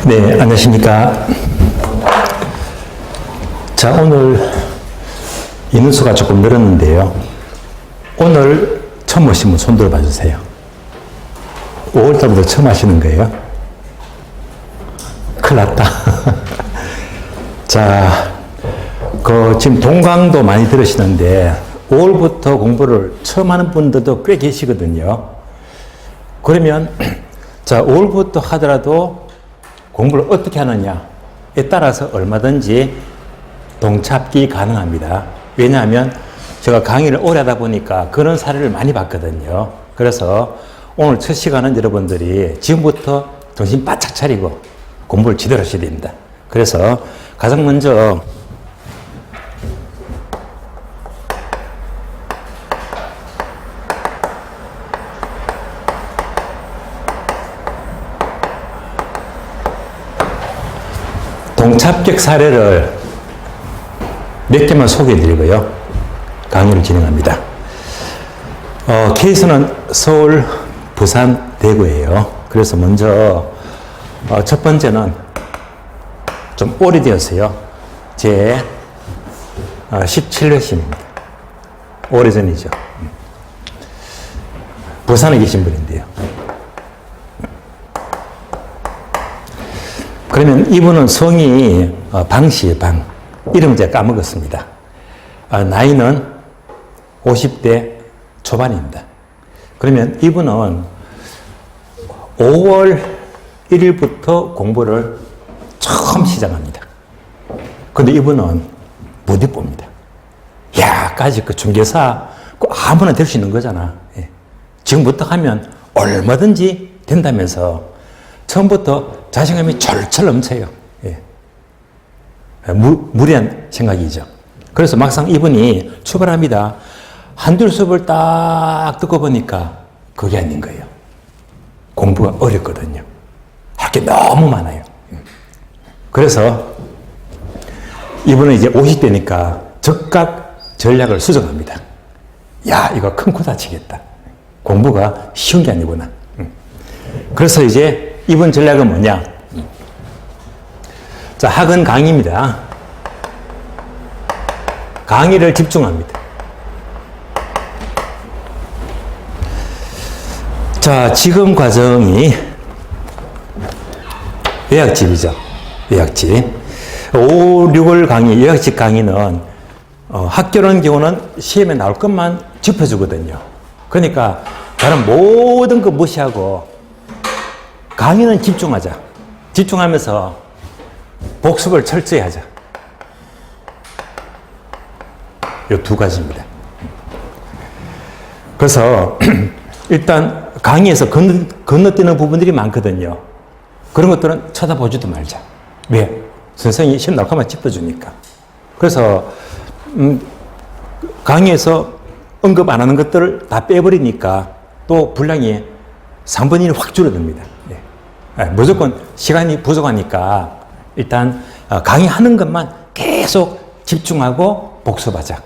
네, 안녕하십니까. 자, 오늘 인원수가 조금 늘었는데요. 오늘 처음 오신 분 손 들어봐 주세요. 5월달부터 처음 하시는 거예요. 큰일 났다. 자, 지금 동강도 많이 들으시는데 5월부터 공부를 처음 하는 분들도 꽤 계시거든요. 그러면 자, 5월부터 하더라도 공부를 어떻게 하느냐에 따라서 얼마든지 동참기 가능합니다. 왜냐하면 제가 강의를 오래 하다 보니까 그런 사례를 많이 봤거든요. 그래서 오늘 첫 시간은 여러분들이 지금부터 정신 바짝 차리고 공부를 제대로 하셔야 됩니다. 그래서 가장 먼저 동착격 사례를 몇 개만 소개해 드리고요. 강의를 진행합니다. 케이스는 서울, 부산, 대구예요. 그래서 먼저 첫 번째는 좀 오래되었어요. 제 17회심입니다. 오래전이죠. 부산에 계신 분인데요. 그러면 이분은 성이 방씨의 방. 이름 제가 까먹었습니다. 나이는 50대 초반입니다. 그러면 이분은 5월 1일부터 공부를 처음 시작합니다. 근데 이분은 무대뽀입니다. 야, 까지 그 중개사 아무나 될 수 있는 거잖아. 예. 지금부터 하면 얼마든지 된다면서 처음부터 자신감이 철철 넘쳐요. 예. 무리한 생각이죠. 그래서 막상 이분이 출발합니다. 한두 수업을 딱 듣고 보니까 그게 아닌 거예요. 공부가 어렵거든요. 할 게 너무 많아요. 그래서 이분은 이제 50대니까 적각 전략을 수정합니다. 야, 이거 큰 코 다치겠다. 공부가 쉬운 게 아니구나. 그래서 이제 이번 전략은 뭐냐? 자, 학은 강의입니다. 강의를 집중합니다. 자, 지금 과정이 요약집이죠. 요약집. 5, 6월 강의, 요약집 강의는 학교라는 경우는 시험에 나올 것만 짚어주거든요. 그러니까 다른 모든 거 무시하고 강의는 집중하자. 집중하면서 복습을 철저히 하자. 이 두 가지입니다. 그래서 일단 강의에서 건너뛰는 부분들이 많거든요. 그런 것들은 쳐다보지도 말자. 왜? 선생님이 시험 나올 것만 짚어주니까. 그래서 강의에서 언급 안 하는 것들을 다 빼버리니까 또 분량이 3분의 1 확 줄어듭니다. 무조건 시간이 부족하니까 일단 강의하는 것만 계속 집중하고 복습하자.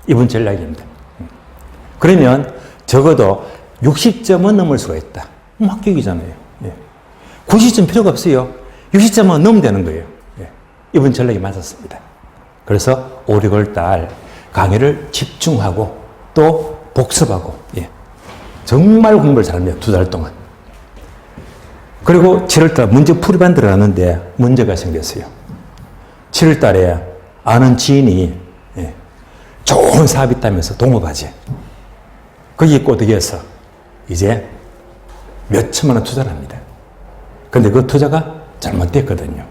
이번 전략입니다. 그러면 적어도 60점은 넘을 수가 있다. 합격이잖아요. 90점 필요가 없어요. 60점은 넘으면 되는 거예요. 이번 전략이 맞았습니다. 그래서 5, 6월 달 강의를 집중하고 또 복습하고 정말 공부를 잘합니다. 2달 동안. 그리고 7월달 문제 풀이반 들어갔는데 문제가 생겼어요. 7월달에 아는 지인이 좋은 사업이 있다면서 동업하지. 거기에 꼬드겨서 이제 몇 천만 원 투자를 합니다. 근데 그 투자가 잘못됐거든요.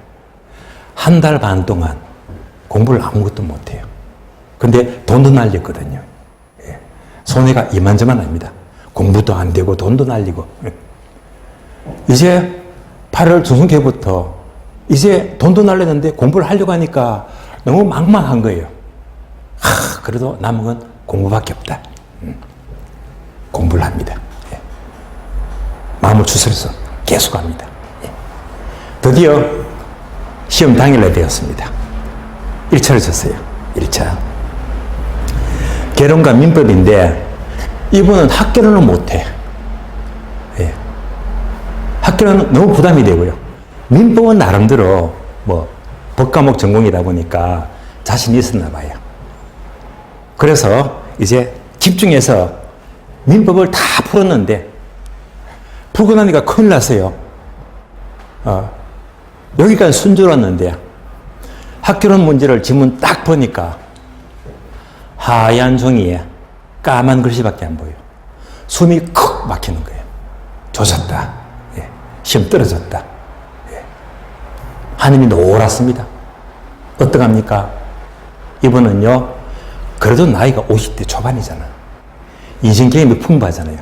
한 달 반 동안 공부를 아무것도 못해요. 근데 돈도 날렸거든요. 손해가 이만저만 합니다. 공부도 안 되고 돈도 날리고. 이제 8월 중순께부터 이제 돈도 날렸는데 공부를 하려고 하니까 너무 막막한 거예요. 그래도 남은 건 공부밖에 없다. 공부를 합니다. 마음을 추스려서 계속 합니다. 드디어 시험 당일날 되었습니다. 1차를 쳤어요. 1차. 개론과 민법인데 이분은 학교는 못해. 학교는 너무 부담이 되고요. 민법은 나름대로 뭐 법과목 전공이다 보니까 자신이 있었나 봐요. 그래서 이제 집중해서 민법을 다 풀었는데 풀고 나니까 큰일 났어요. 여기까지 순조로웠는데 학교론 문제를 지문 딱 보니까 하얀 종이에 까만 글씨밖에 안 보여. 숨이 컥 막히는 거예요. 조졌다. 예. 시험 떨어졌다. 예. 하늘이 노랗습니다. 어떡합니까? 이분은요, 그래도 나이가 50대 초반이잖아. 인생 경험이 풍부하잖아요.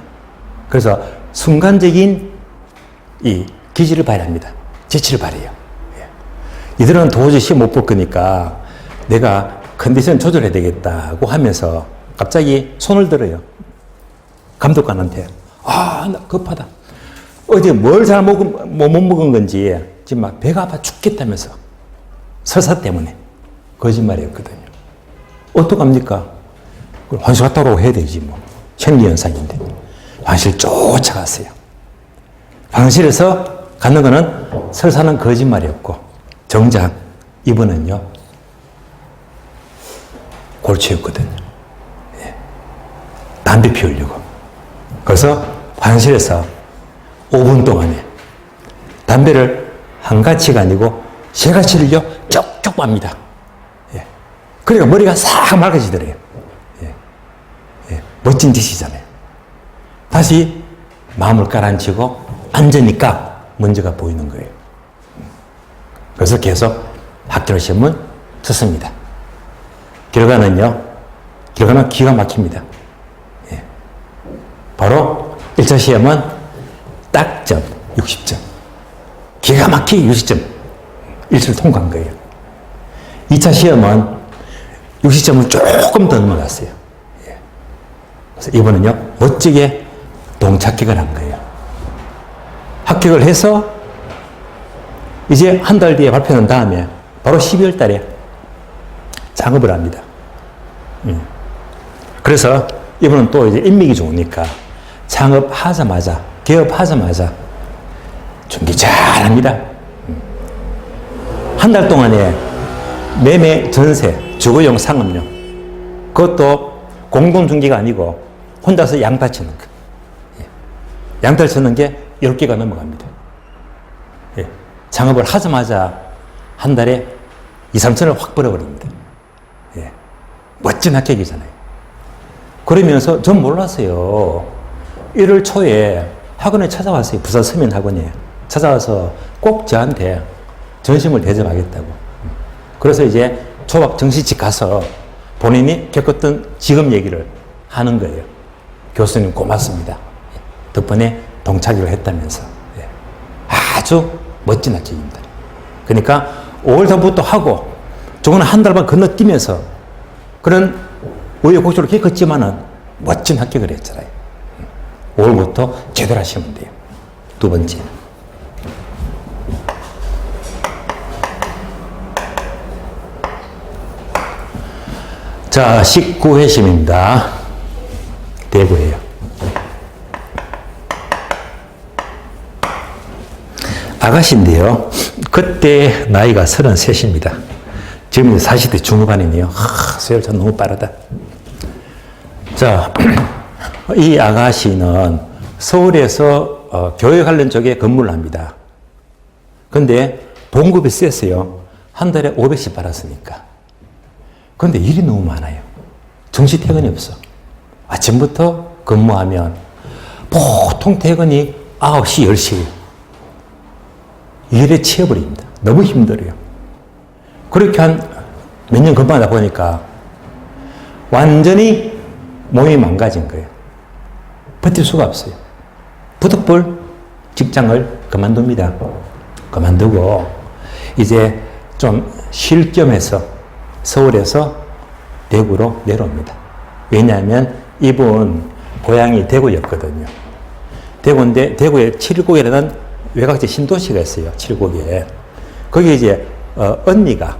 그래서 순간적인 이 기질을 발휘합니다. 재치를 발휘해요. 예. 이들은 도저히 시험 못 볼 거니까 내가 컨디션 조절해야 되겠다고 하면서 갑자기 손을 들어요. 감독관한테. 나 급하다. 어제 뭘 잘 못 먹은 건지 지금 막 배가 아파 죽겠다면서. 설사 때문에. 거짓말이었거든요. 어떡합니까? 화장실 갔다 오라고 해야 되지 뭐. 생리현상인데. 화장실 쫓아갔어요. 화장실에서 갖는 거는 설사는 거짓말이었고 정작 이분은요 골치였거든요. 예. 담배 피우려고. 그래서 화장실에서 5분 동안에 담배를 한 가치가 아니고 세 가치를요 쪽쪽 빱니다. 예. 그러니까 머리가 싹 맑아지더래요. 예. 예. 멋진 짓이잖아요. 다시 마음을 가라앉히고 앉으니까 문제가 보이는 거예요. 그래서 계속 학교 시험은 쳤습니다. 결과는 기가 막힙니다. 예. 바로 1차 시험은 딱점 60점. 기가 막히게 60점. 1차를 통과한 거예요. 2차 시험은 60점을 조금 더 넘어갔어요. 예. 그래서 이번은요, 멋지게 동착격을 한 거예요. 합격을 해서 이제 한 달 뒤에 발표한 다음에 바로 12월 달에 창업을 합니다. 그래서 이분은 또 이제 인맥이 좋으니까 창업하자마자, 개업하자마자 준비 잘 합니다. 한 달 동안에 매매, 전세, 주거용, 상업용, 그것도 공동중개가 아니고 혼자서 양다 치는 거. 양다를 치는 게 10개가 넘어갑니다. 예. 창업을 하자마자 한 달에 2, 3천을 확 벌어버립니다. 예. 멋진 합격이잖아요. 그러면서 전 몰랐어요. 1월 초에 학원에 찾아왔어요. 부산 서면학원에 찾아와서 꼭 저한테 전심을 대접하겠다고. 그래서 이제 초밥 정시집 가서 본인이 겪었던 직업 얘기를 하는 거예요. 교수님 고맙습니다. 덕분에 동착을 했다면서. 예. 아주 멋진 합격입니다. 그러니까 5월 전부터 하고 저거는 한 달만 건너뛰면서 그런 우여곡절을 겪었지만은 멋진 합격을 했잖아요. 5월부터 제대로 하시면 돼요. 두 번째. 자, 19회심입니다. 대구예요. 아가씨인데요. 그때 나이가 33입니다. 지금 40대 중후반이네요. 세월 참 너무 빠르다. 자, 이 아가씨는 서울에서 교회 관련 쪽에 근무를 합니다. 근데 봉급이 셌어요. 한 달에 500씩 받았으니까. 근데 일이 너무 많아요. 정시 퇴근이 없어. 아침부터 근무하면 보통 퇴근이 9시, 10시. 일에 치여버립니다. 너무 힘들어요. 그렇게 한 몇 년 근무하다 보니까 완전히 몸이 망가진 거예요. 버틸 수가 없어요. 부득불 직장을 그만둡니다. 그만두고 이제 좀 쉴 겸해서 서울에서 대구로 내려옵니다. 왜냐하면 이분 고향이 대구였거든요. 대구인데 대구에 칠곡이라는 외곽지 신도시가 있어요. 칠곡에. 거기 이제 언니가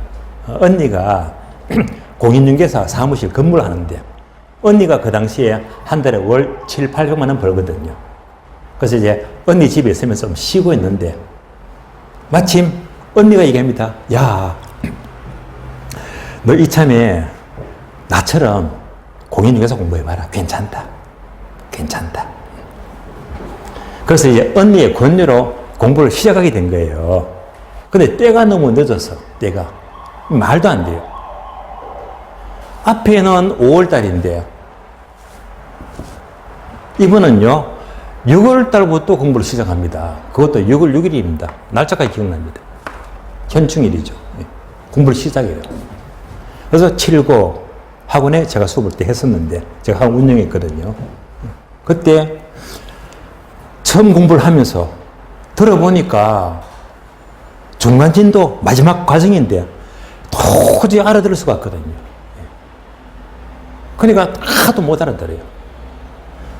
공인중개사 사무실 근무를 하는데 언니가 그 당시에 한 달에 월 7, 800만 원 벌거든요. 그래서 이제 언니 집에 있으면서 좀 쉬고 있는데 마침 언니가 얘기합니다. 야, 너 이참에 나처럼 공인중개사 공부해봐라. 괜찮다. 괜찮다. 그래서 이제 언니의 권유로 공부를 시작하게 된 거예요. 근데 때가 너무 늦어서, 때가. 말도 안 돼요. 앞에는 5월달인데, 이분은요, 6월달부터 공부를 시작합니다. 그것도 6월 6일입니다. 날짜까지 기억납니다. 현충일이죠. 공부를 시작해요. 그래서 7고 학원에 제가 수업을 때 했었는데, 제가 학원 운영했거든요. 그때 처음 공부를 하면서 들어보니까 중간진도 마지막 과정인데 도저히 알아들을 수가 없거든요. 그러니까 하도 못 알아들어요.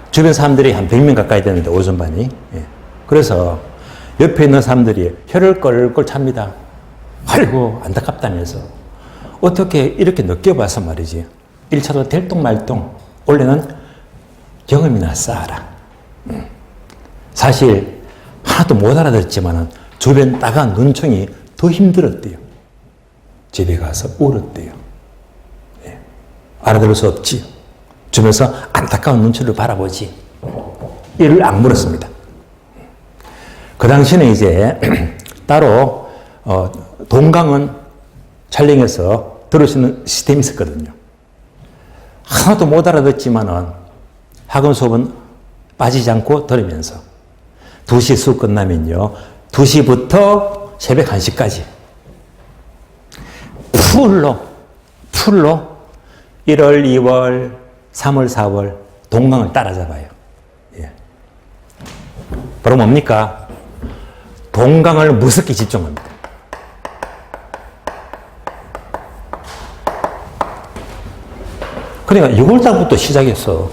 주변 사람들이 한 100명 가까이 되는데, 오전반이. 그래서 옆에 있는 사람들이 혀를 껄껄 찹니다. 아이고, 안타깝다면서. 어떻게 이렇게 늦게 와서 말이지. 1차도 될똥말똥. 원래는 경험이나 쌓아라. 사실 하나도 못 알아듣지만 주변 따가운 눈총이 더 힘들었대요. 집에 가서 울었대요. 알아들을 수 없지. 주변에서 안타까운 눈치를 바라보지. 이를 악물었습니다. 그 당시에는 이제 따로 동강은 촬영해서 들을 수 있는 시스템이 있었거든요. 하나도 못 알아듣지만은 학원 수업은 빠지지 않고 들으면서 2시 수업 끝나면요, 2시부터 새벽 1시까지 풀로 1월, 2월, 3월, 4월 동강을 따라잡아요. 예. 바로 뭡니까? 동강을 무섭게 집중합니다. 그러니까 6월달부터 시작했어.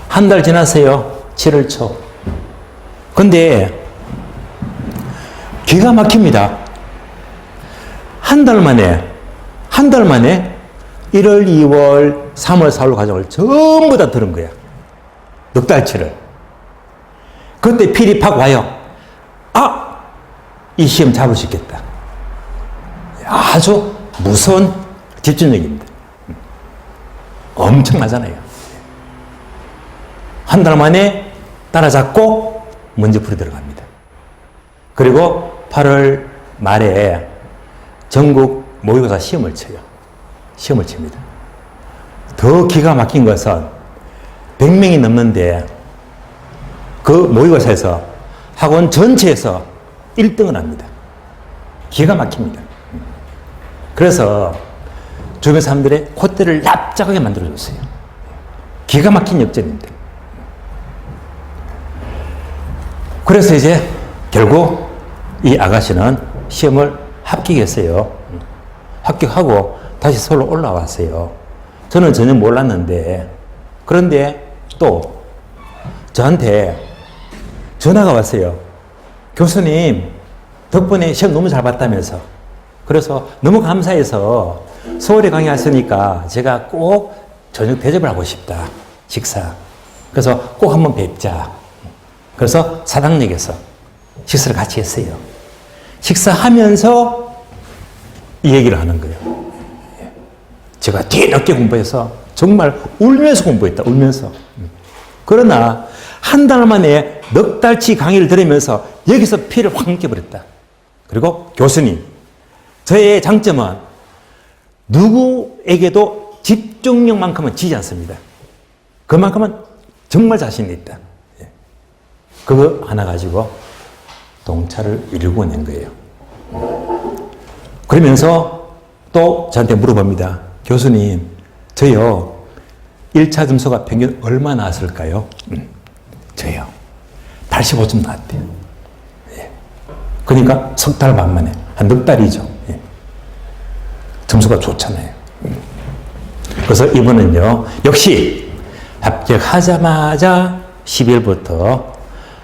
한 달 지났어요. 7월 초. 근데 기가 막힙니다. 한 달 만에 1월, 2월, 3월, 4월 과정을 전부 다 들은 거야. 넉 달치를. 그때 필이 팍 와요. 아! 이 시험 잡을 수 있겠다. 아주 무서운 집중력입니다. 엄청나잖아요. 한 달 만에 따라잡고 문제풀이 들어갑니다. 그리고 8월 말에 전국 모의고사 시험을 쳐요. 시험을 칩니다. 더 기가 막힌 것은 100명이 넘는데 그 모의고사에서 학원 전체에서 1등을 합니다. 기가 막힙니다. 그래서 주변 사람들의 콧대를 납작하게 만들어줬어요. 기가 막힌 역전입니다. 그래서 이제 결국 이 아가씨는 시험을 합격했어요. 합격하고 다시 서울로 올라왔어요. 저는 전혀 몰랐는데, 그런데 또 저한테 전화가 왔어요. 교수님, 덕분에 시험 너무 잘 봤다면서. 그래서 너무 감사해서 서울에 강의하시니까 제가 꼭 저녁 대접을 하고 싶다. 식사. 그래서 꼭 한번 뵙자. 그래서 사당역에서 식사를 같이 했어요. 식사하면서 이 얘기를 하는 거예요. 제가 뒤늦게 공부해서 정말 울면서 공부했다. 울면서. 그러나 한 달 만에 넉 달치 강의를 들으면서 여기서 피를 확 느껴버렸다. 그리고 교수님, 저의 장점은 누구에게도 집중력만큼은 지지 않습니다. 그만큼은 정말 자신이 있다. 그거 하나 가지고 동차를 일궈낸 거예요. 그러면서 또 저한테 물어봅니다. 교수님, 저요 1차 점수가 평균 얼마 나왔을까요? 저요 85점 나왔대요. 예. 그러니까 석 달 반 만에 한 넉 달이죠. 예. 점수가 좋잖아요. 그래서 이번은요, 역시 합격하자마자 12일부터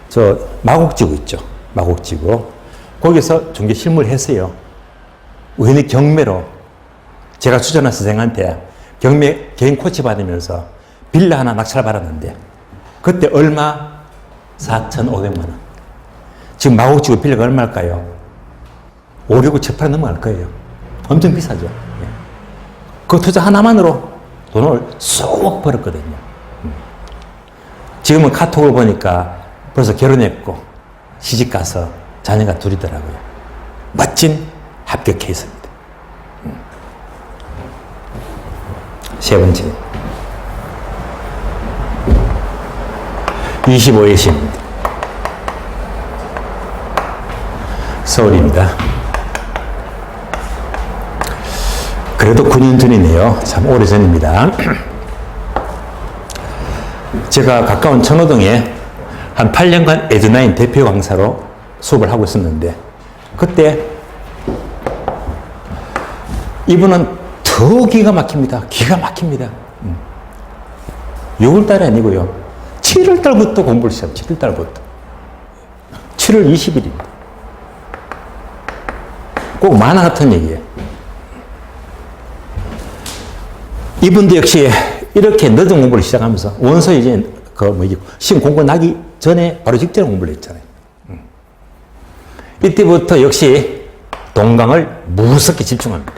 저 마곡지구 있죠. 마곡지구. 거기서 중개 실무를 했어요. 우연히 경매로 제가 추천한 선생한테 경매 개인 코치 받으면서 빌라 하나 낙찰 받았는데 그때 얼마? 4,500만 원. 지금 마곡지구 빌라가 얼마일까요? 5, 6, 7, 8에 넘어갈 거예요. 엄청 비싸죠. 예. 그 투자 하나만으로 돈을 쏙 벌었거든요. 지금은 카톡을 보니까 벌써 결혼했고 시집 가서 자녀가 둘이더라고요. 멋진 합격 케이스입니다. 세 번째. 25의 시입니다. 서울입니다. 그래도 9년 전이네요. 참 오래 전입니다. 제가 가까운 청호동에 한 8년간 에드나인 대표 강사로 수업을 하고 있었는데, 그때 이분은 더 기가 막힙니다. 기가 막힙니다. 6월달이 아니고요. 7월달부터 공부를 시작합니다. 7월달부터. 7월 20일입니다. 꼭 만화 같은 얘기예요. 이분도 역시 이렇게 늦은 공부를 시작하면서 원서 이제 시험 공부 나기 전에 바로 직전에 공부를 했잖아요. 이때부터 역시 동강을 무섭게 집중합니다.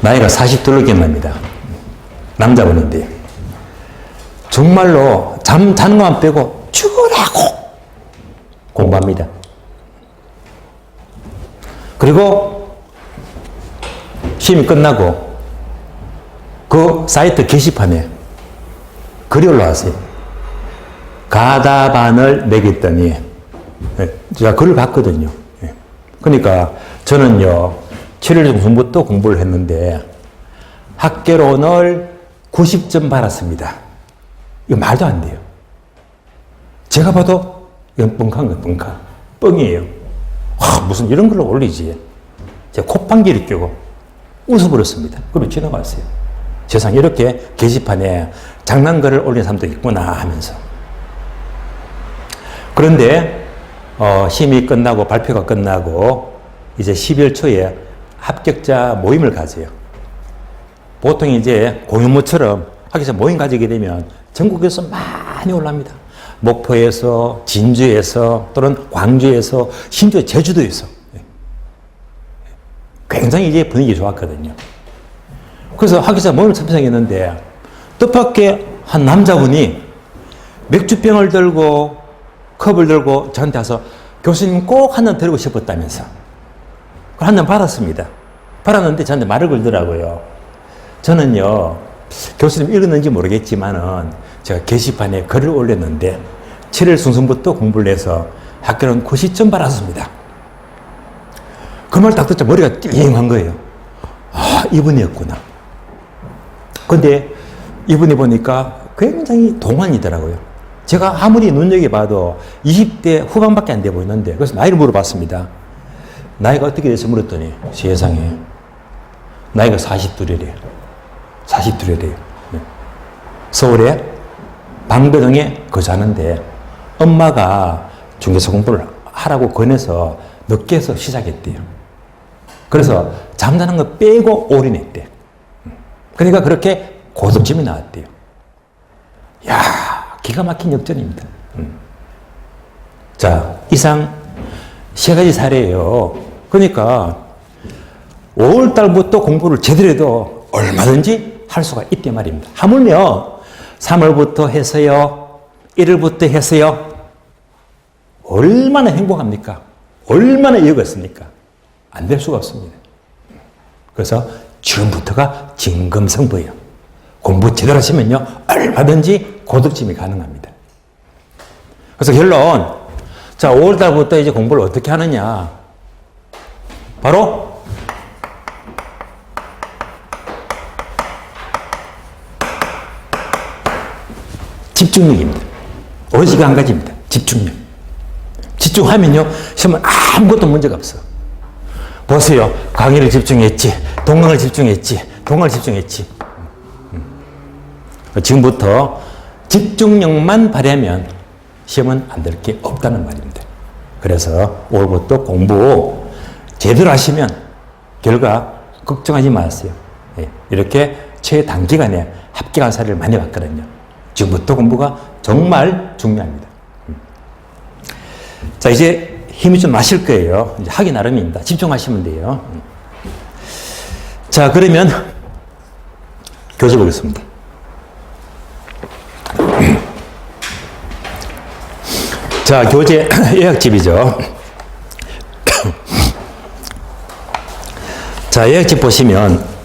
나이가 42로 기억납니다. 남자분인데 정말로 잠 자는 것만 빼고 죽으라고 공부합니다. 그리고 시험이 끝나고 그 사이트 게시판에 글이 올라왔어요. 가다반을 매겼더니, 제가 글을 봤거든요. 그러니까 저는요 7월 중순부터 공부를 했는데 학개론을 90점 받았습니다. 이거 말도 안 돼요. 제가 봐도 이건 뻥한 거예요. 뻥카. 뻥이에요. 무슨 이런 걸로 올리지. 제가 콧방귀를 뀌고 웃어버렸습니다. 그리고 지나갔어요. 세상에 이렇게 게시판에 장난글을 올리는 사람도 있구나 하면서. 그런데 시험이 끝나고 발표가 끝나고 이제 12월 초에 합격자 모임을 가져요. 보통 이제 공연모처럼 합격자 모임 가지게 되면 전국에서 많이 올랍니다. 목포에서, 진주에서, 또는 광주에서, 심지어 제주도에서. 굉장히 이제 분위기 좋았거든요. 그래서 합격자 모임을 참석했는데 뜻밖의 한 남자분이 맥주병을 들고 컵을 들고 저한테 와서 교수님 꼭 한 잔 드리고 싶었다면서 한 잔 받았습니다. 받았는데 저한테 말을 걸더라고요. 저는요 교수님 읽었는지 모르겠지만은 제가 게시판에 글을 올렸는데 7월 중순부터 공부를 해서 학교는 90점 받았습니다. 그 말 딱 듣자 머리가 띵한 거예요. 아, 이분이었구나. 근데 이분이 보니까 굉장히 동안이더라고요. 제가 아무리 눈여겨봐도 20대 후반밖에 안 돼 보이는데, 그래서 나이를 물어봤습니다. 나이가 어떻게 돼서 물었더니 세상에 나이가 42래요. 42래요. 서울에 방배동에 거주하는데 엄마가 중개사 공부를 하라고 권해서 늦게 해서 시작했대요. 그래서 잠자는 거 빼고 올인했대. 그러니까 그렇게 고득점이 나왔대요. 야, 기가 막힌 역전입니다. 자, 이상 세 가지 사례예요. 그러니까 5월달부터 공부를 제대로 해도 얼마든지 할 수가 있단 말입니다. 하물며 3월부터 해서요, 1월부터 해서요, 얼마나 행복합니까? 얼마나 이유가 있습니까? 안 될 수가 없습니다. 그래서 지금부터가 진검승부예요. 공부 제대로 하시면요, 얼마든지 고득점이 가능합니다. 그래서 결론, 자, 5월달부터 이제 공부를 어떻게 하느냐. 바로 집중력입니다. 오직 한 가지입니다. 집중력. 집중하면요, 시험은 아무것도 문제가 없어. 보세요. 강의를 집중했지. 동강을 집중했지. 동강을 집중했지. 지금부터 집중력만 발휘하면 시험은 안 될 게 없다는 말입니다. 그래서 올해부터 공부 제대로 하시면 결과 걱정하지 마세요. 이렇게 최단기간에 합격한 사례를 많이 봤거든요. 지금부터 공부가 정말 중요합니다. 자, 이제 힘이 좀 나실 거예요. 이제 하기 나름입니다. 집중하시면 돼요. 자, 그러면 교재 보겠습니다. 자, 교재 요약집이죠. 자, 요약집 보시면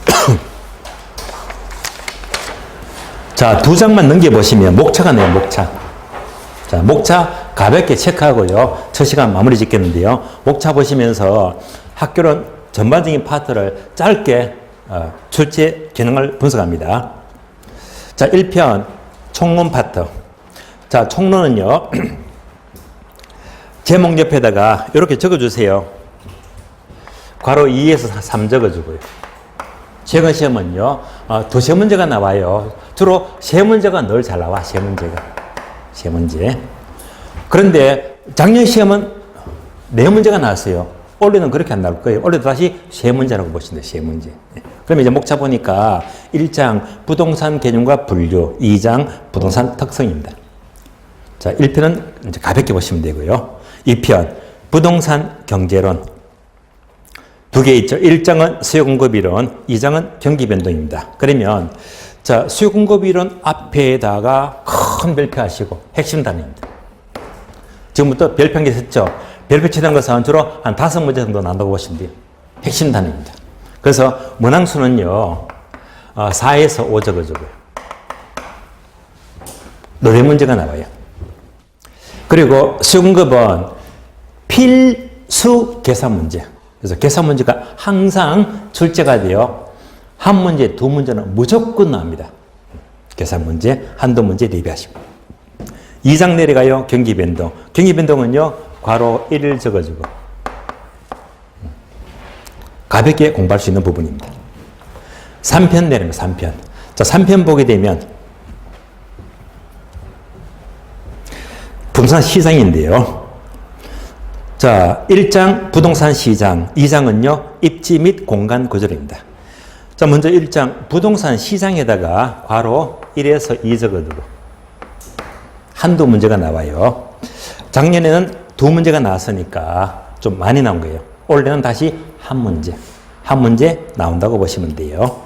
자, 두 장만 넘겨보시면 목차가 나요, 목차. 자, 목차 가볍게 체크하고요. 첫 시간 마무리 짓겠는데요. 목차 보시면서 학교론 전반적인 파트를 짧게 출제 기능을 분석합니다. 자, 1편 총론 파트. 자, 총론은요. 제목 옆에다가 이렇게 적어주세요. 괄호 2에서 3 적어주고요. 최근 시험은요. 두세 문제가 나와요. 주로 세 문제가 늘 잘 나와. 세 문제가. 세 문제. 그런데 작년 시험은 네 문제가 나왔어요. 올해는 그렇게 안 나올 거예요. 올해도 다시 세 문제라고 보시면 돼요. 세 문제. 그러면 이제 목차 보니까 1장 부동산 개념과 분류, 2장 부동산 특성입니다. 자, 1편은 이제 가볍게 보시면 되고요. 2편 부동산 경제론. 두 개 있죠. 1장은 수요공급이론, 2장은 경기변동입니다. 그러면 자, 수요공급이론 앞에다가 큰 별표하시고 핵심 단위입니다. 지금부터 별표 한 개 썼죠. 별표 치는 것은 주로 한 5문제 정도 난다고 보시면 돼요. 핵심 단위입니다. 그래서 문항수는요. 4에서 5 적어주고요. 노래 문제가 나와요. 그리고 수요공급은 필수 계산 문제. 그래서 계산 문제가 항상 출제가 돼요. 한 문제, 두 문제는 무조건 나옵니다. 계산 문제, 한두 문제 대비하시고. 2장 내려가요. 경기변동. 경기변동은요. 괄호 1을 적어주고. 가볍게 공부할 수 있는 부분입니다. 3편 내려면 3편. 자, 3편 보게 되면 부동산 시장인데요. 자, 1장 부동산 시장, 2장은요. 입지 및 공간 구조입니다. 자, 먼저 1장 부동산 시장에다가 괄호 1에서 2 적어두고 한두 문제가 나와요. 작년에는 두 문제가 나왔으니까 좀 많이 나온 거예요. 올해는 다시 한 문제 나온다고 보시면 돼요.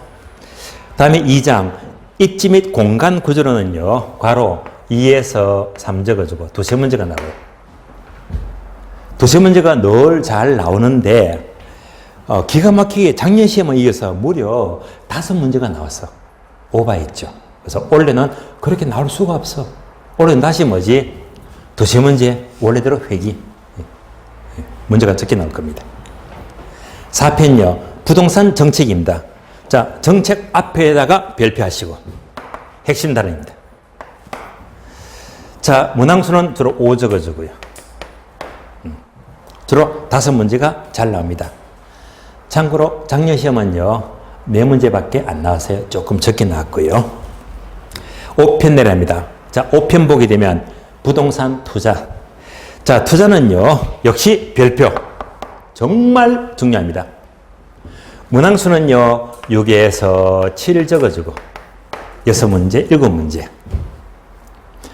다음에 2장 입지 및 공간 구조로는요. 괄호 2에서 3 적어주고 두세 문제가 나와요. 두세 문제가 늘 잘 나오는데 기가 막히게 작년 시험에 이어서 무려 5문제가 나왔어. 오버했죠. 그래서 올해는 그렇게 나올 수가 없어. 올해는 다시 뭐지? 두세 문제, 원래대로 회기. 문제가 적게 나올 겁니다. 4편요. 부동산 정책입니다. 자, 정책 앞에다가 별표하시고. 핵심 단어입니다. 자, 문항수는 주로 5 적어주고요. 주로 5문제가 잘 나옵니다. 참고로 작년 시험은요. 4문제밖에 안 나왔어요. 조금 적게 나왔고요. 5편 내려갑니다. 자, 5편 보게 되면 부동산 투자. 자, 투자는요. 역시 별표. 정말 중요합니다. 문항수는요. 6에서 7 적어주고 6문제, 7문제.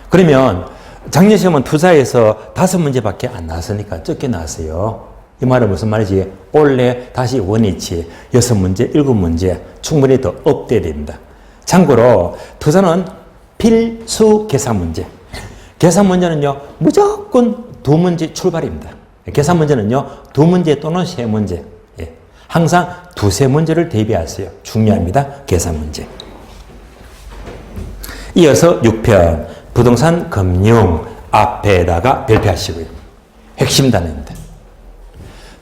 그러면 작년 시험은 투자에서 5문제밖에 안 나왔으니까 적게 나왔어요. 이 말은 무슨 말이지? 올해 다시 원위치 6문제, 7문제 충분히 더 업돼야 됩니다. 참고로 투자는 필수 계산 문제. 계산 문제는요. 무조건 2문제 출발입니다. 계산 문제는요. 2문제 또는 3문제. 예. 항상 2-3문제를 대비하세요. 중요합니다. 계산 문제. 이어서 6편 부동산 금융 앞에다가 별표하시고요. 핵심 단어입니다.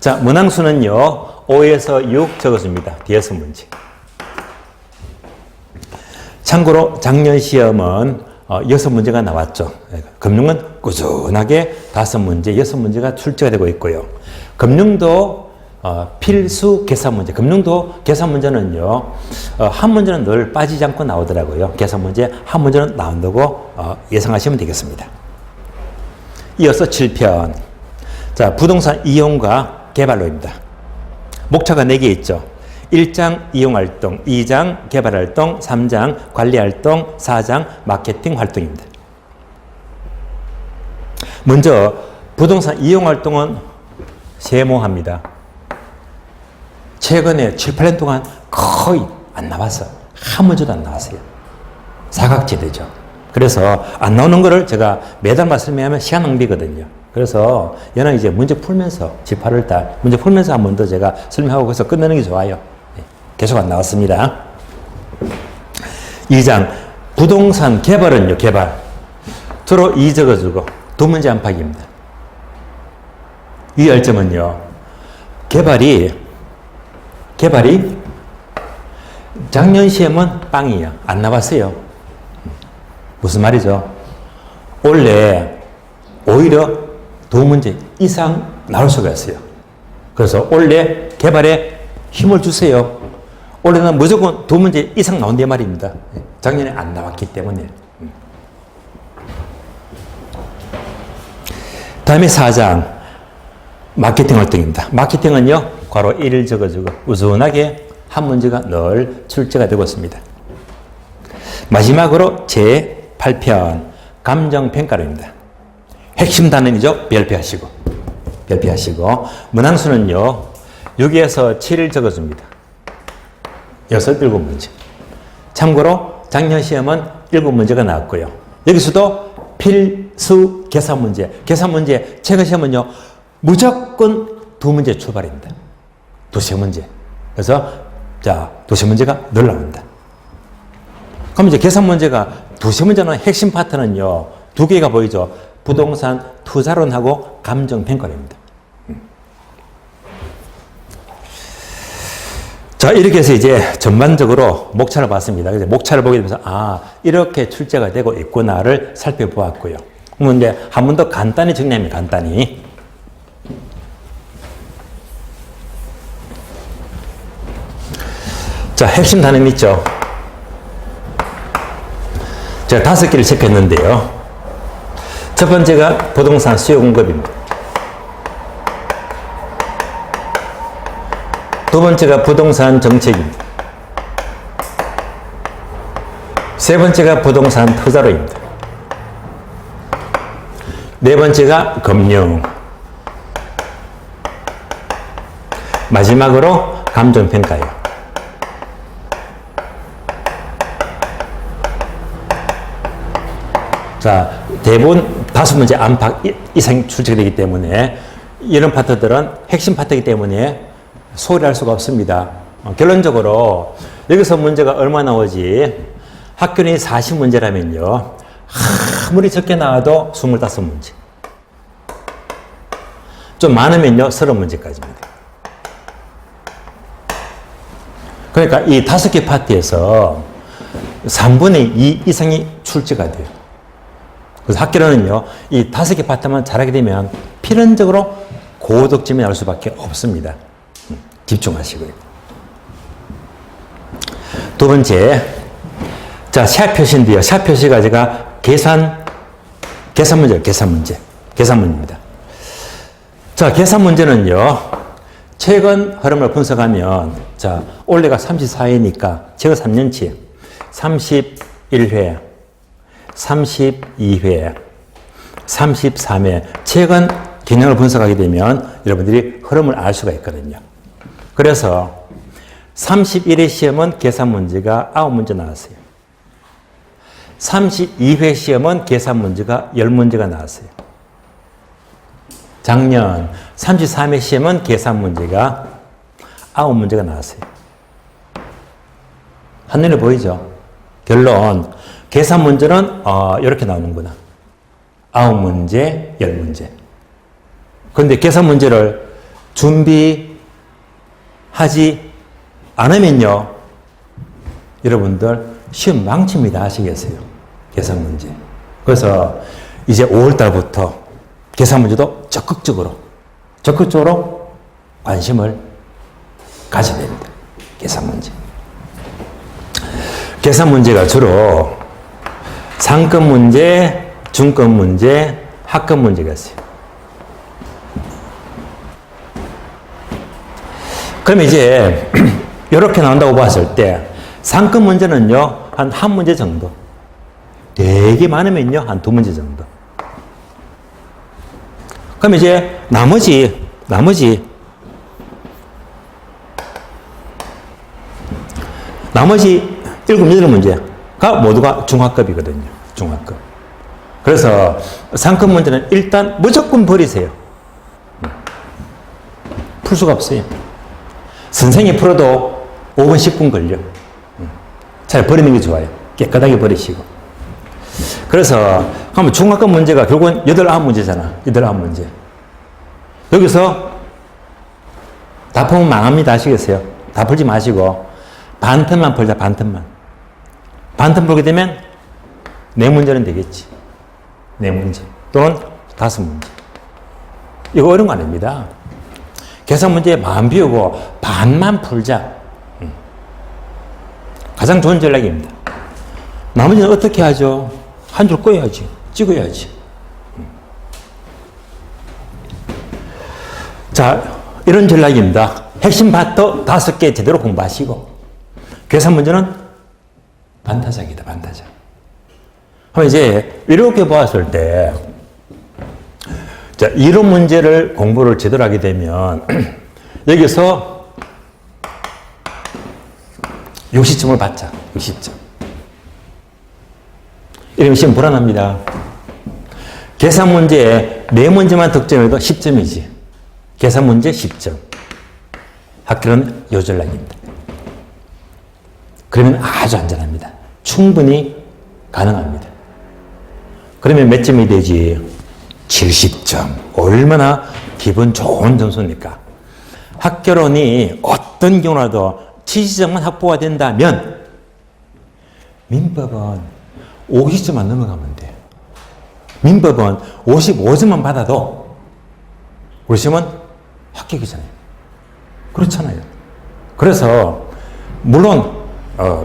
자, 문항수는요. 5에서 6 적어줍니다. 뒤에서 문제. 참고로 작년 시험은 6문제가 나왔죠. 금융은 꾸준하게 5문제, 6문제가 출제가 되고 있고요. 금융도 필수 계산 문제. 금융도 계산 문제는요. 한 문제는 늘 빠지지 않고 나오더라고요. 계산 문제 한 문제는 나온다고 예상하시면 되겠습니다. 이어서 7편. 자, 부동산 이용과 개발로입니다. 목차가 4개 있죠. 1장 이용활동, 2장 개발활동, 3장 관리활동, 4장 마케팅 활동입니다. 먼저 부동산 이용 활동은 세모합니다. 최근에 7, 8년 동안 거의 안 나왔어. 한 문제도 안 나왔어요. 사각지대죠. 그래서 안 나오는 거를 제가 매달 말씀하면 시간 낭비거든요. 그래서 얘는 이제 문제 풀면서 18월 달 문제 풀면서 한 번 더 제가 설명하고 그래서 끝내는 게 좋아요. 계속 안 나왔습니다. 2장 부동산 개발은요. 개발 주로 2 적어주고 2문제 안팎입니다. 이 열점은요. 개발이 작년 시험은 빵이에요. 안 나왔어요. 무슨 말이죠? 원래 오히려 2문제 이상 나올 수가 있어요. 그래서 원래 개발에 힘을 주세요. 올해는 무조건 2문제 이상 나온단 말입니다. 작년에 안 나왔기 때문에. 다음에 4장 마케팅 활동입니다. 마케팅은요. 괄호 1을 적어주고 우선하게 한 문제가 늘 출제가 되고 있습니다. 마지막으로 제8편 감정평가로입니다. 핵심 단원이죠. 별표하시고 문항수는요. 6에서 7을 적어줍니다. 6, 7문제. 참고로 작년 시험은 7문제가 나왔고요. 여기서도 필수 계산 문제 최근 시험은요. 무조건 2문제 출발입니다. 2문제. 그래서 자, 2문제가 늘 나옵니다. 그럼 이제 계산 문제가 2문제는 핵심 파트는요. 2개가 보이죠. 부동산 투자론하고 감정평가입니다. 자, 이렇게 해서 이제 전반적으로 목차를 봤습니다. 그래서 목차를 보게 되면서 이렇게 출제가 되고 있구나를 살펴보았고요. 그러면 이제 한 번 더 간단히 정리하면 간단히 자, 핵심 단원 있죠. 제가 5개를 체크했는데요. 첫 번째가 부동산 수요 공급입니다. 두 번째가 부동산 정책입니다. 세 번째가 부동산 투자로입니다. 네 번째가 금융. 마지막으로 감정평가예요. 자, 대부분 5문제 안팎 이상 출제되기 때문에 이런 파트들은 핵심 파트이기 때문에 소홀히 할 수가 없습니다. 결론적으로 여기서 문제가 얼마 나오지? 학교는 40문제라면요. 아무리 적게 나와도 25문제. 좀 많으면요. 30문제까지입니다. 그러니까 이 5개 파트에서 3분의 2 이상이 출제가 돼요. 그래서 학교는요, 이 5개 파트만 잘하게 되면 필연적으로 고득점이 나올 수밖에 없습니다. 집중하시고요. 두 번째, 자, 샷 표시인데요. 샷 표시가 제가 계산 문제입니다. 자, 계산 문제는요, 최근 흐름을 분석하면, 자, 올해가 34회니까 최근 3년치 31회, 32회, 33회, 최근 경향을 분석하게 되면 여러분들이 흐름을 알 수가 있거든요. 그래서 31회 시험은 계산 문제가 9문제 나왔어요. 32회 시험은 계산 문제가 10문제가 나왔어요. 작년 33회 시험은 계산 문제가 9문제가 나왔어요. 한눈에 보이죠? 결론, 계산 문제는 이렇게 나오는구나. 9문제, 10문제. 그런데 계산 문제를 준비하지 않으면요, 여러분들 시험 망칩니다. 아시겠어요? 계산 문제. 그래서 이제 5월달부터 계산 문제도 적극적으로 관심을 가져야 됩니다. 계산 문제. 계산 문제가 주로 상급 문제, 중급 문제, 하급 문제가 있어요. 그럼 이제 이렇게 나온다고 봤을 때 상급 문제는요, 한 문제 정도. 되게 많으면요, 한 2문제 정도. 그럼 이제 나머지 7문제가 모두가 중학급이거든요. 중학급. 그래서 상급 문제는 일단 무조건 버리세요. 풀 수가 없어요. 선생이 풀어도 5분, 10분 걸려. 잘 버리는 게 좋아요. 깨끗하게 버리시고. 그래서, 그러면 중학급 문제가 결국은 8, 9문제잖아. 8, 9문제. 여기서 다 풀면 망합니다. 아시겠어요? 다 풀지 마시고, 반틈만 풀자, 반틈만. 반틈 풀게 되면 4문제는 되겠지. 4문제. 또는 5문제. 이거 어려운 거 아닙니다. 계산 문제에 마음 비우고 반만 풀자. 가장 좋은 전략입니다. 나머지는 어떻게 하죠? 한 줄 꺼야지. 찍어야지. 자, 이런 전략입니다. 핵심 파트 5개 제대로 공부하시고, 계산 문제는 반타작이다, 반타작. 그럼 이제 이렇게 보았을 때, 자, 이론 문제를 공부를 제대로 하게 되면, 여기서 60점을 받자, 60점. 이러면 시험 불안합니다. 계산 문제에 4문제만 득점해도 10점이지. 계산 문제 10점. 학교는 요 전략입니다. 그러면 아주 안전합니다. 충분히 가능합니다. 그러면 몇 점이 되지? 70점. 얼마나 기분 좋은 점수입니까? 학교론이 어떤 경우라도 70점만 확보가 된다면 민법은 50점만 넘어가면 돼요. 민법은 55점만 받아도 우리 시험은 합격이잖아요. 그렇잖아요. 그래서 물론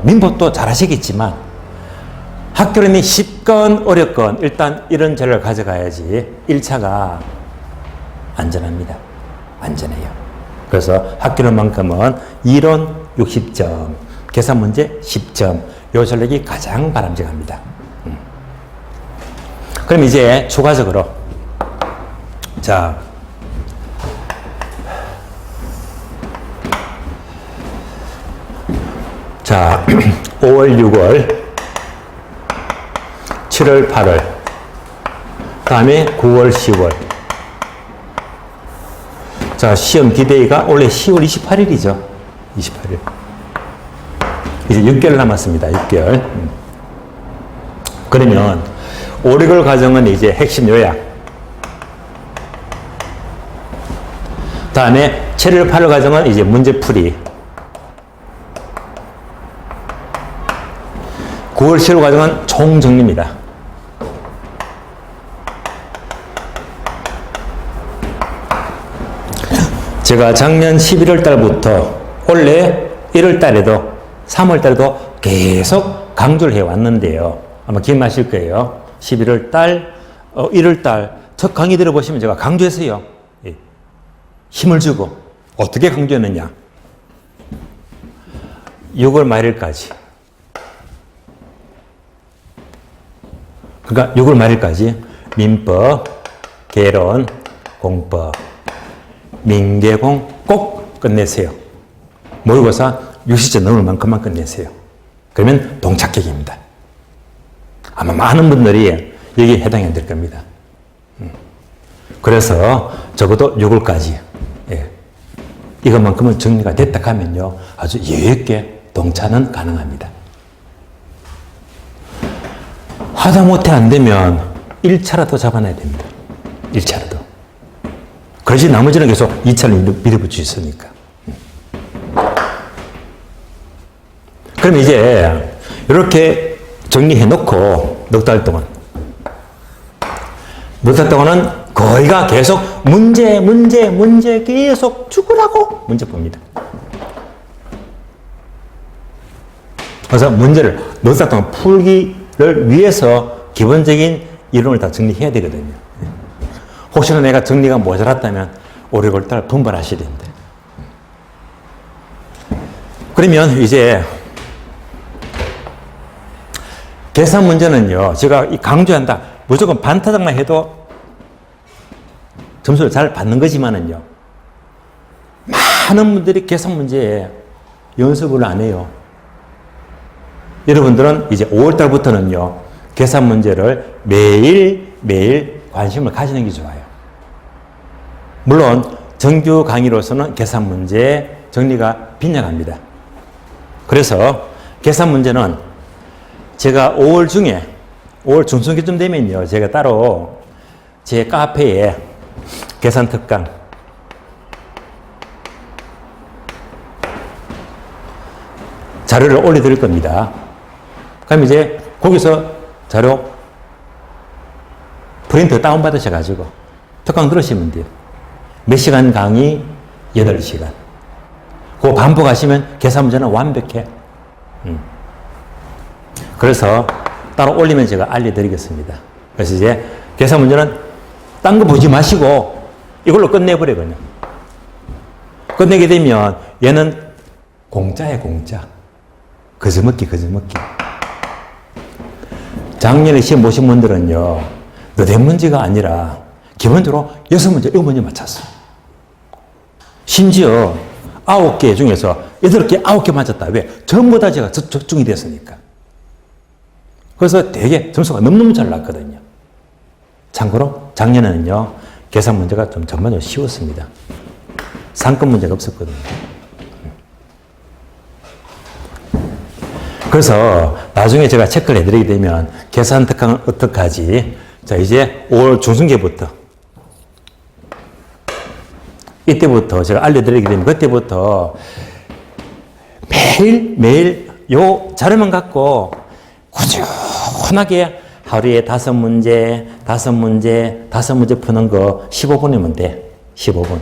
민법도 잘 하시겠지만 학교론이 쉽건 어렵건 일단 이런 전략을 가져가야지 1차가 안전합니다. 안전해요. 그래서 학교론만큼은 이론 60점, 계산 문제 10점, 이 전략이 가장 바람직합니다. 그럼 이제 추가적으로 자, 5월, 6월, 7월, 8월, 다음에 9월, 10월. 자, 시험 디데이가 원래 10월 28일이죠. 28일. 이제 6개월 남았습니다. 6개월. 그러면 5, 6월 과정은 이제 핵심 요약. 다음에 7월, 8월 과정은 이제 문제풀이. 9월, 10월 과정은 총정리입니다. 제가 작년 11월 달부터 올해 1월 달에도 3월 달에도 계속 강조를 해왔는데요. 아마 기억나실 거예요. 11월 달, 1월 달 첫 강의 들어보시면 제가 강조했어요. 힘을 주고 어떻게 강조했느냐. 6월 말일까지. 그러니까 6월 말일까지 민법, 개론, 공법, 민계공 꼭 끝내세요. 모의고사 60점 넘을 만큼만 끝내세요. 그러면 동착객입니다. 아마 많은 분들이 여기에 해당이 안 될 겁니다. 그래서 적어도 6월까지 이것만큼은 정리가 됐다 하면요 아주 여유있게 동차는 가능합니다. 하다못해 안 되면 1차라도 잡아놔야 됩니다. 1차라도. 그러지 나머지는 계속 2차를 밀어붙일 수 있으니까. 그럼 이제 이렇게 정리해 놓고 넉 달 동안은 거의가 계속 문제 계속 죽으라고 문제 봅니다. 그래서 문제를 넉 달 동안 풀기를 위해서 기본적인 이론을 다 정리해야 되거든요. 혹시나 내가 정리가 모자랐다면 5, 6월달 분발하셔야 됩니다. 그러면 이제 계산 문제는요, 제가 강조한다. 무조건 반타작만 해도 점수를 잘 받는 거지만은요. 많은 분들이 계산 문제에 연습을 안 해요. 여러분들은 이제 5월달부터는요. 계산 문제를 매일 관심을 가지는 게 좋아요. 물론 정규 강의로서는 계산 문제 정리가 빈약합니다. 그래서 계산 문제는 제가 5월 중순기쯤 되면요. 제가 따로 제 카페에 계산 특강 자료를 올려드릴 겁니다. 그럼 이제 거기서 자료 프린트 다운받으셔가지고 특강 들으시면 돼요. 몇 시간 강의? 8시간. 그거 반복하시면 계산 문제는 완벽해. 그래서 따로 올리면 제가 알려드리겠습니다. 그래서 이제 계산 문제는 딴 거 보지 마시고 이걸로 끝내버려, 그냥. 끝내게 되면 얘는 공짜야, 공짜. 거저먹기. 작년에 시험 보신 분들은요, 너댓 문제가 아니라 기본적으로 6문제, 7문제 맞췄어. 심지어 9개 중에서 8개, 9개 맞았다. 왜? 전부 다 제가 적중이 됐으니까. 그래서 되게 점수가 너무너무 잘 났거든요. 참고로 작년에는요, 계산 문제가 좀 전반적으로 쉬웠습니다. 상권 문제가 없었거든요. 그래서 나중에 제가 체크를 해드리게 되면 계산 특강은 어떻게 하지? 자, 이제 5월 중순기부터 이때부터 제가 알려드리게 되면 그때부터 매일 요 자료만 갖고 꾸준하게 하루에 5문제 푸는 거 15분이면 돼. 15분.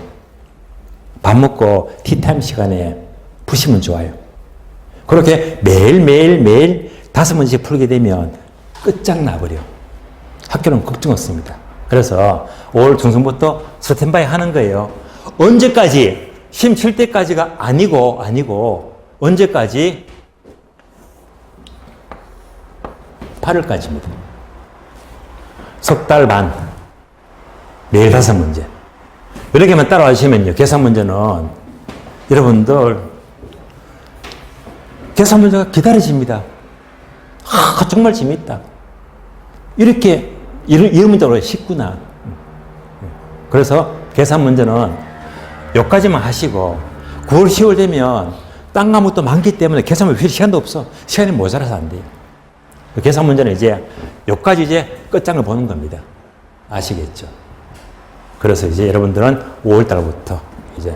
밥 먹고 티타임 시간에 푸시면 좋아요. 그렇게 매일 5문제씩 풀게 되면 끝장나버려. 학교는 걱정 없습니다. 그래서 5월 중순부터 스탠바이 하는 거예요. 언제까지? 시험 칠 때까지가 아니고 언제까지? 8월까지입니다. 석 달 반. 매일 5문제. 이렇게만 따라하시면요. 계산 문제는 여러분들 계산 문제가 기다려집니다. 정말 재밌다. 이런 문제가 쉽구나. 그래서 계산 문제는 여기까지만 하시고 9월, 10월 되면 딴 과목도 많기 때문에 계산을 필 시간도 없어. 시간이 모자라서 안 돼요. 계산 문제는 이제 여기까지 이제 끝장을 보는 겁니다. 아시겠죠? 그래서 이제 여러분들은 5월 달부터 이제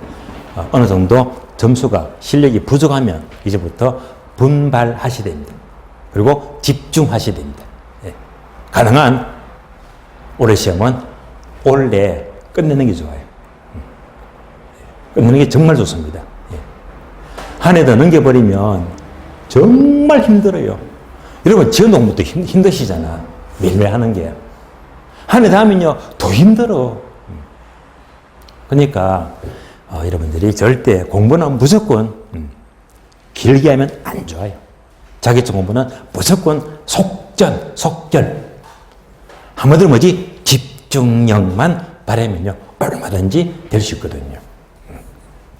어느 정도 점수가 실력이 부족하면 이제부터 분발하셔야 됩니다. 그리고 집중하셔야 됩니다. 예. 가능한 올해 시험은 올해 끝내는 게 좋아요. 끝내는 게 정말 좋습니다. 예. 한 해 더 넘겨버리면 정말 힘들어요. 여러분, 지원 공부도 힘드시잖아. 매일매일 하는 게. 한 해 더 하면요, 더 힘들어. 그러니까, 여러분들이 절대 공부는 무조건 길게 하면 안 좋아요. 자격증 공부는 무조건 속전. 한마디로 뭐지? 집중력만 바라면요, 얼마든지 될 수 있거든요.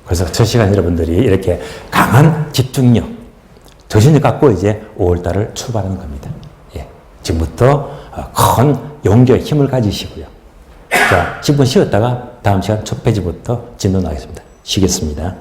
그래서 첫 시간 여러분들이 이렇게 강한 집중력, 정신을 갖고 이제 5월달을 출발하는 겁니다. 예. 지금부터 큰 용기와 힘을 가지시고요. 자, 10분 쉬었다가 다음 시간 첫 페이지부터 진도 나겠습니다. 쉬겠습니다.